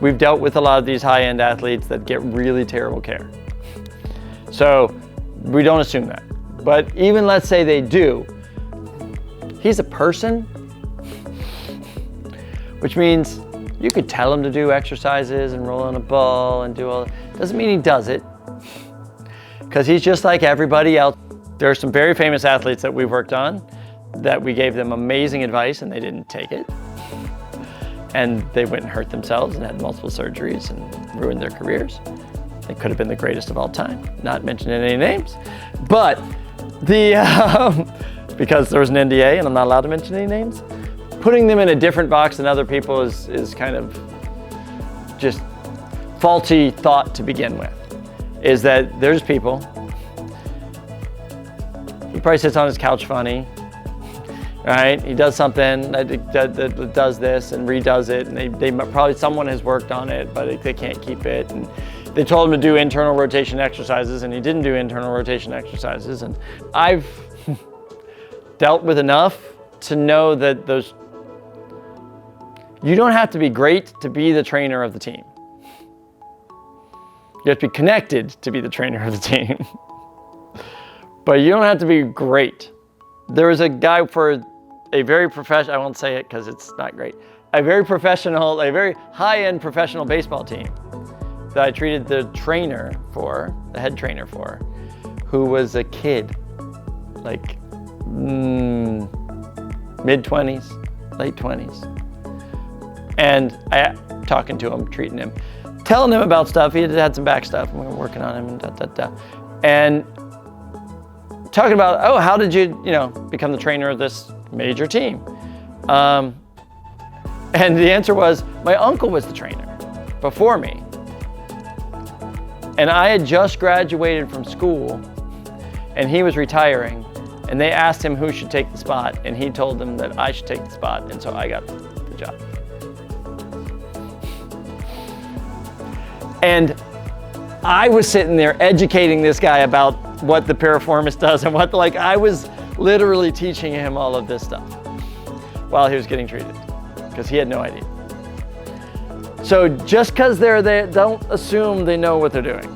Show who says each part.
Speaker 1: we've dealt with a lot of these high-end athletes that get really terrible care. So we don't assume that. But even let's say they do, he's a person, which means you could tell him to do exercises and roll on a ball and do all that. Doesn't mean he does it, because he's just like everybody else. There are some very famous athletes that we've worked on that we gave them amazing advice and they didn't take it. And they went and hurt themselves and had multiple surgeries and ruined their careers. They could have been the greatest of all time, not mentioning any names. But because there was an NDA and I'm not allowed to mention any names, putting them in a different box than other people is kind of just faulty thought to begin with. Is that there's people, he probably sits on his couch funny, right? He does something that does this and redoes it, and they probably, someone has worked on it, but they can't keep it. And they told him to do internal rotation exercises, and he didn't do internal rotation exercises. And I've dealt with enough to know that you don't have to be great to be the trainer of the team. You have to be connected to be the trainer of the team. But you don't have to be great. There was a guy for a very professional, I won't say it because it's not great, a very high-end professional baseball team that I treated the head trainer for, who was a kid, like mid-20s, late 20s. And talking to him, treating him, telling him about stuff. He had some back stuff and we were working on him and And talking about, oh, how did you become the trainer of this major team? And the answer was, my uncle was the trainer before me. And I had just graduated from school and he was retiring, and they asked him who should take the spot, and he told them that I should take the spot, and so I got the job. And I was sitting there educating this guy about what the piriformis does and I was literally teaching him all of this stuff while he was getting treated, because he had no idea. So just because they're there, don't assume they know what they're doing.